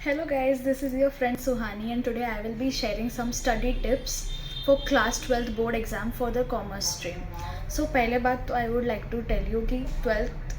Hello guys, this is your friend Suhani and today I will be sharing some study tips for class 12th board exam for the commerce stream. So पहले बात तो I would like to tell you कि 12th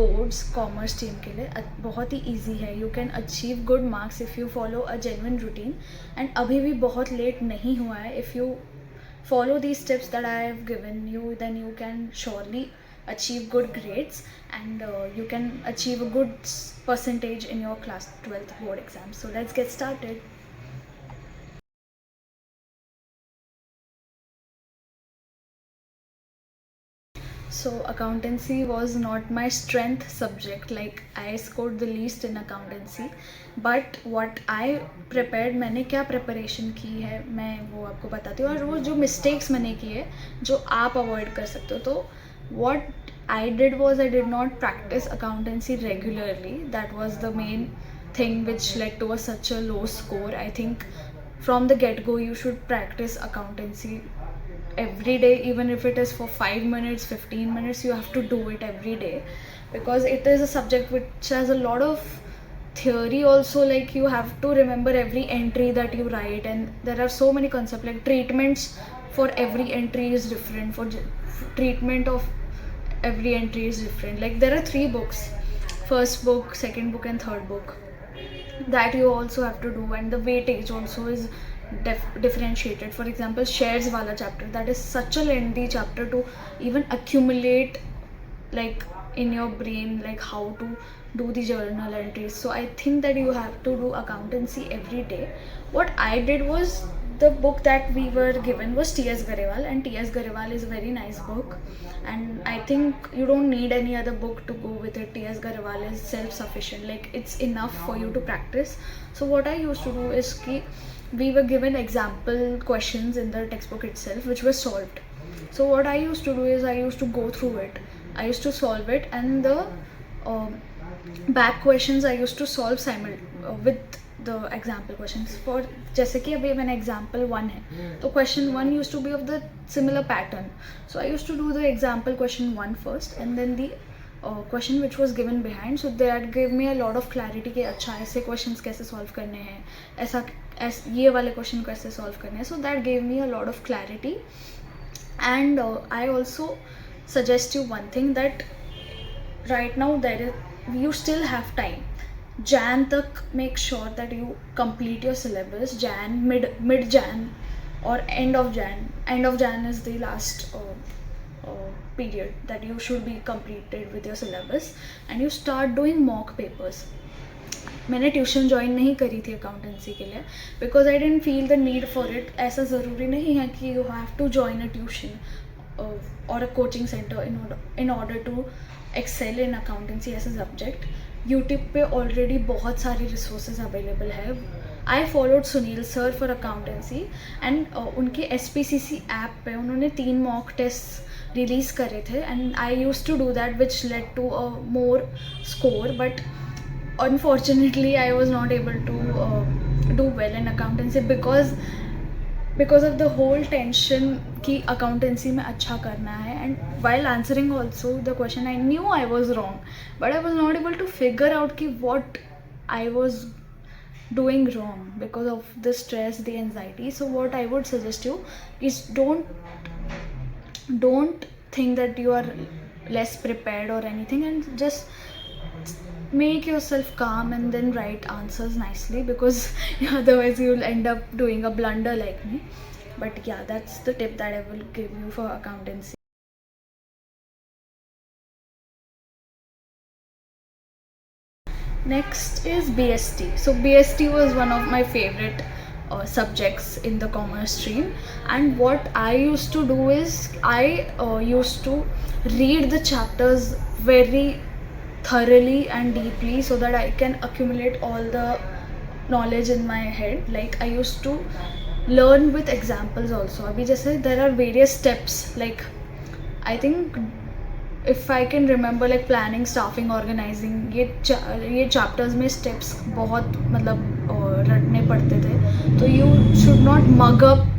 boards commerce stream के लिए बहुत ही easy है. You can achieve good marks if you follow a genuine routine and अभी भी बहुत late नहीं हुआ है. If you follow these tips that I have given you, then you can surely achieve good grades and you can achieve a good percentage in your class 12th board exam. So let's get started. So accountancy was not my strength subject, like I scored the least in accountancy, but what I prepared, मैंने क्या preparation की है मैं वो आपको बताती हूँ, और वो जो mistakes मैंने की है जो आप avoid कर सकते हो. तो what I did was I did not practice accountancy regularly. That was the main thing which led to such a low score. I think from the get-go you should practice accountancy every day, even if it is for 5 minutes 15 minutes. You have to do it every day because it is a subject which has a lot of theory also. Like you have to remember every entry that you write, and there are so many concepts like treatments for every entry is different, for treatment of every entry is different. Like there are 3 books, first book, second book and third book, that you also have to do, and the weightage also is differentiated. For example, shares wala chapter, that is such a lengthy chapter to even accumulate like in your brain, like how to do the journal entries. So I think that you have to do accountancy every day. What I did was, the book that we were given was T.S. Garewal, and T.S. Garewal is a very nice book, and I think you don't need any other book to go with it. T.S. Garewal is self-sufficient, like it's enough for you to practice. So what I used to do is we were given example questions in the textbook itself which were solved. So what I used to do is I used to go through it, I used to solve it, and the back questions I used to solve with the example questions. For जैसे कि अभी मैंने example 1 है, तो question 1 used to be of the similar pattern. So I used to do the example question 1 first and then the question which was given behind. So that gave me a lot of clarity कि अच्छा ऐसे questions कैसे solve करने हैं, ऐसा ये वाले question कैसे solve करने हैं. So that gave me a lot of clarity. And I also suggest you one thing, that right now you still have time. Jan tak make sure that you complete your syllabus. Jan, mid Jan or end of Jan. End of Jan is the last period that you should be completed with your syllabus, and you start doing mock papers. मैंने tuition join नहीं करी थी accountancy के लिए because I didn't feel the need for it. ऐसा ज़रूरी नहीं है कि you have to join a tuition और a coaching centre in order to excel in accountancy as a subject. YouTube पे ऑलरेडी बहुत सारी रिसोर्सेज अवेलेबल है. I followed Sunil sir for accountancy, and उनके SPCC ऐप पे उन्होंने 3 मॉक टेस्ट रिलीज़ करे थे, and I use to do that which led to a more score. But unfortunately I was not able to do well in accountancy because of the whole tension कि accountancy में अच्छा करना है. And while answering also the question, I knew I was wrong, but I was not able to figure out कि what I was doing wrong because of the stress, the anxiety. So what I would suggest you is don't think that you are less prepared or anything, and just make yourself calm and then write answers nicely, because otherwise you'll end up doing a blunder like me. But yeah, that's the tip that I will give you for accountancy. Next is BST. So BST was one of my favorite subjects in the commerce stream, and what I used to do is I used to read the chapters very thoroughly and deeply so that I can accumulate all the knowledge in my head. Like I used to learn with examples also. अभी जैसे there are various steps, like I think if I can remember, like planning, staffing, organizing, ये chapters में steps बहुत मतलब रटने पड़ते थे. तो you should not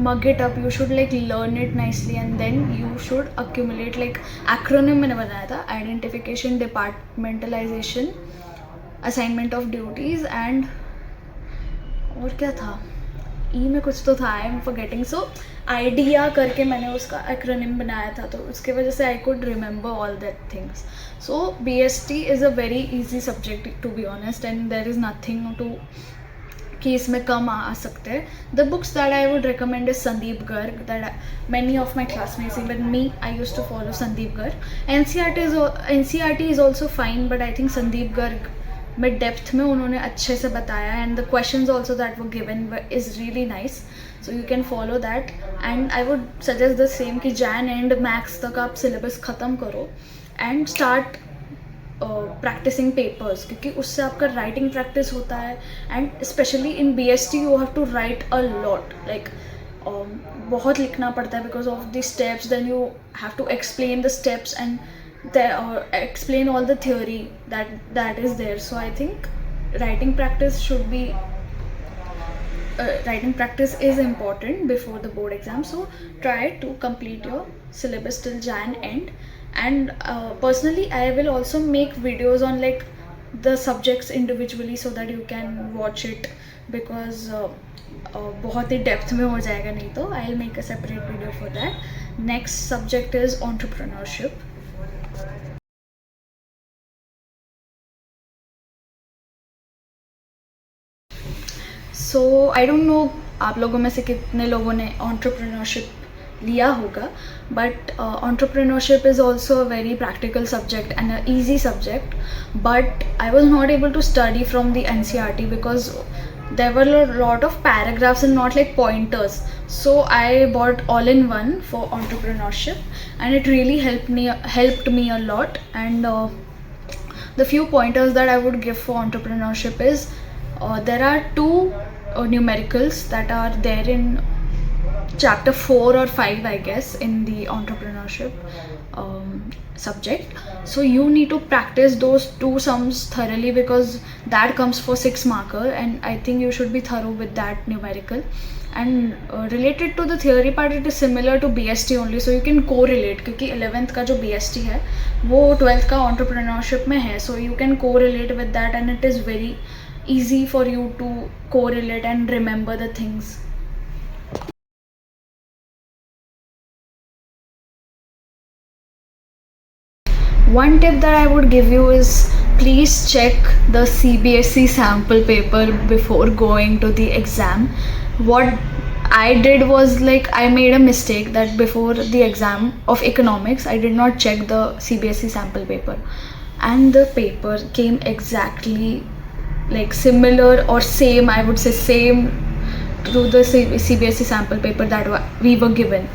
mug it up. You should like learn it nicely, and then you should accumulate. like acronym मैंने बनाया था: identification, departmentalization, assignment of duties, and और क्या था, ई में कुछ तो था, I am forgetting. So idea करके मैंने उसका एक्रोनिम बनाया था, तो उसके वजह से I could remember all that things. So BST is a very easy subject to be honest, and there is nothing to कि इसमें कम आ सकते हैं. The books that I would recommend is Sandeep Garg. That many of my classmates even me, I use to follow Sandeep Garg. NCERT is also fine, but I think Sandeep Garg में depth में उन्होंने अच्छे से बताया, and the questions also that वो given is really nice. So you can follow that, and I would suggest the same कि Jain and maths तक आप सिलेबस ख़त्म करो एंड स्टार्ट प्रैक्टिसिंग पेपर्स, क्योंकि उससे आपका राइटिंग प्रैक्टिस होता है. And specially in BST you have to write a lot, like बहुत लिखना पड़ता है because of the steps. Then you have to explain the steps and explain all the theory that is there. So I think writing practice is important before the board exam. So try to complete your syllabus till Jan end. And personally I will also make videos on like the subjects individually so that you can watch it, because बहुत ही depth में हो जाएगा नहीं तो. I will make a separate video for that. Next subject is entrepreneurship. So I don't know आप लोगों में से कितने लोगों ने एंटरप्रेन्योरशिप लिया होगा, but entrepreneurship is also a very practical subject and a easy subject. But I was not able to study from the NCERT because there were a lot of paragraphs and not like pointers. So I bought all-in-one for entrepreneurship, and it really helped me a lot. And the few pointers that I would give for entrepreneurship is there are two numericals that are there in chapter 4 or 5 I guess in the entrepreneurship subject. So you need to practice those two sums thoroughly because that comes for 6 marker, and I think you should be thorough with that numerical. And related to the theory part, it is similar to BST only, so you can correlate क्योंकि 11th का जो BST है वो 12th का entrepreneurship में है, so you can correlate with that, and it is very easy for you to correlate and remember the things. One tip that I would give you is please check the CBSE sample paper before going to the exam. What I did was like I made a mistake that before the exam of economics I did not check the CBSE sample paper, and the paper came exactly like similar or same, I would say same to the CBSE sample paper that we were given,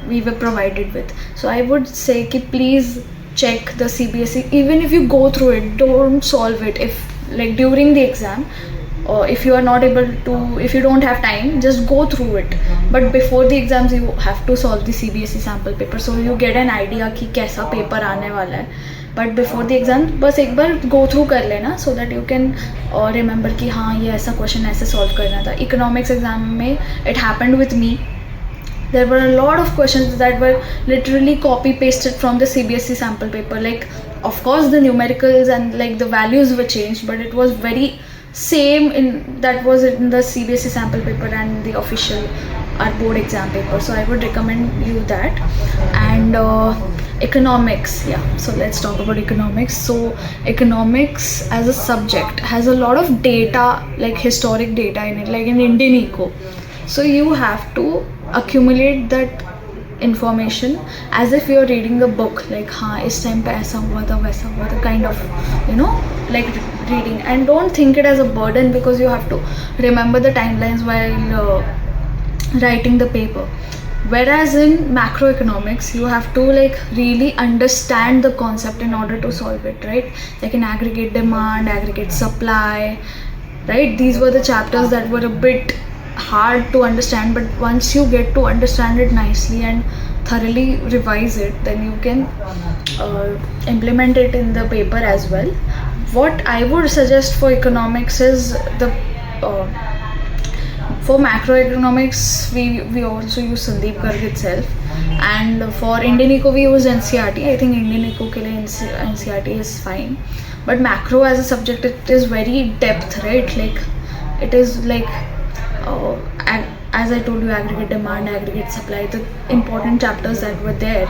we were provided with. So I would say ki please check the CBSE. Even if you go through it, don't solve it if like during the exam, or if you are not able to, if you don't have time, just go through it. But before the exams you have to solve the CBSE sample paper, so you get an idea कि कैसा paper आने वाला है. But before the exam बस एक बार go through कर लेना so that you can remember कि हाँ ये ऐसा क्वेश्चन ऐसे सॉल्व करना था. इकोनॉमिक्स एग्जाम में it happened with me. There were a lot of questions that were literally copy pasted from the CBSE sample paper. Like of course the numericals and like the values were changed, but it was very same in that was in the CBSE sample paper and the official our board exam paper. So I would recommend you that. And economics, yeah, so let's talk about economics. So economics as a subject has a lot of data, like historic data in it, like in Indian eco. So you have to accumulate that information as if you're reading the book, like हाँ इस time पे ऐसा हुआ था वैसा हुआ था, kind of you know like reading. And don't think it as a burden because you have to remember the timelines while writing the paper. Whereas in macroeconomics you have to like really understand the concept in order to solve it, right? Like in aggregate demand, aggregate supply, right? These were the chapters that were a bit hard to understand, but once you get to understand it nicely and thoroughly revise it, then you can implement it in the paper as well. What I would suggest for economics is the for macroeconomics we also use Sandeep Garg itself, and for Indian Eco we use NCERT. I think Indian Eco के लिए NCERT is fine, but macro as a subject it is very depth, right? Like it is like as I told you, aggregate demand, aggregate supply, the important chapters that were there.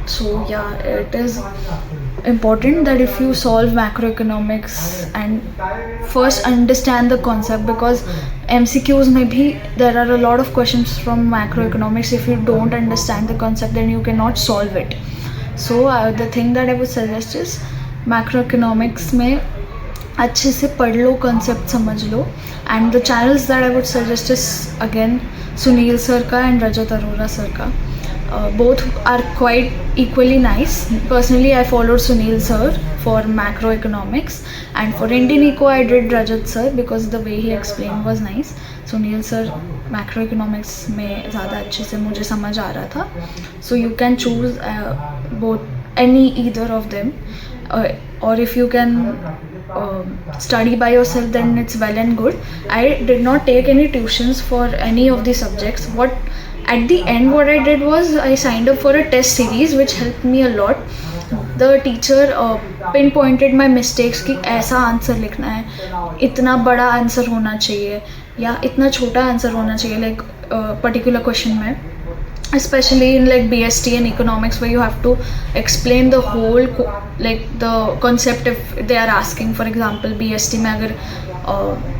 So yeah, it is important that if you solve macroeconomics and first understand the concept, because MCQs may be, there are a lot of questions from macroeconomics. If you don't understand the concept, then you cannot solve it. So the thing that I would suggest is macroeconomics में अच्छे से पढ़ लो, concept समझ लो. And the channels that I would suggest is again Sunil sir का and Rajat Arora sir का. Both are quite equally nice. Personally, I followed Sunil sir for macroeconomics, and for Indian Eco I did Rajat sir because the way he explained was nice. Sunil sir macroeconomics में ज़्यादा अच्छे से मुझे समझ आ रहा था. So you can choose either of them, or if you can study by yourself, then it's well and good. I did not take any tuitions for any of the subjects. At the end, what I did was I signed up for a test series which helped me a lot. The teacher pinpointed my mistakes कि ऐसा answer लिखना है, इतना बड़ा answer होना चाहिए या इतना छोटा आंसर होना चाहिए, like particular question में, especially in like BST and economics where you have to explain the whole like the concept if they are asking. For example, BST में अगर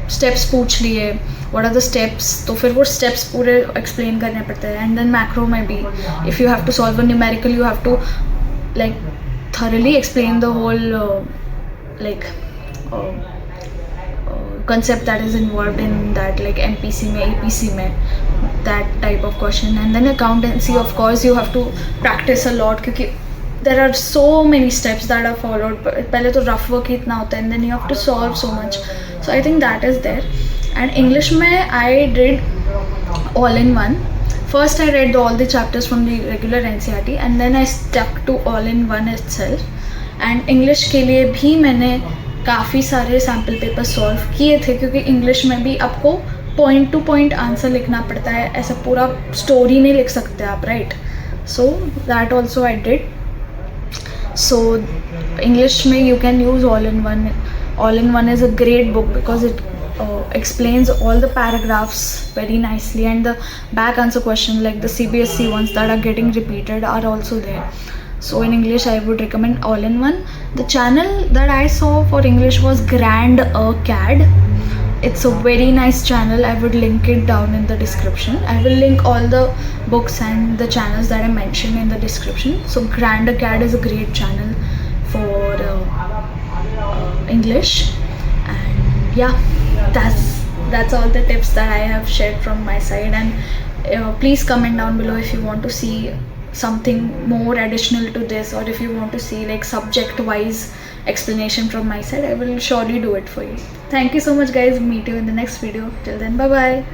steps पूछ लिए, what are the steps, तो फिर वो steps पूरे explain करने पड़ते हैं. And then macro में भी, if you have to solve a numerical, you have to like thoroughly explain the whole concept that is involved in that, like MPC में, APC में, that type of question. And then accountancy, of course, you have to practice a lot क्योंकि there are so many steps that are followed. पहले तो rough work ही इतना होता है, and then you have to solve so much. So I think that is there. And English में I did all in one. First I read all the chapters from the regular NCERT and then I stuck to all in one itself. And English के लिए भी मैंने काफ़ी सारे sample paper solve किए थे क्योंकि इंग्लिश में भी आपको पॉइंट टू पॉइंट आंसर लिखना पड़ता है, ऐसा पूरा स्टोरी नहीं लिख सकते आप, right. So that also I did. So English में you can use all in one. All in one is a great book because it explains all the paragraphs very nicely, and the back answer question like the CBSE ones that are getting repeated are also there. So in English I would recommend all in one. The channel that I saw for English was Grand Acad. It's a very nice channel. I would link it down in the description. I will link all the books and the channels that I mentioned in the description. So Grand Acad is a great channel for English. And yeah, that's all the tips that I have shared from my side. And please comment down below if you want to see something more additional to this, or if you want to see like subject wise explanation from my side. I will surely do it for you. Thank you so much guys. Meet you in the next video. Till then, bye bye.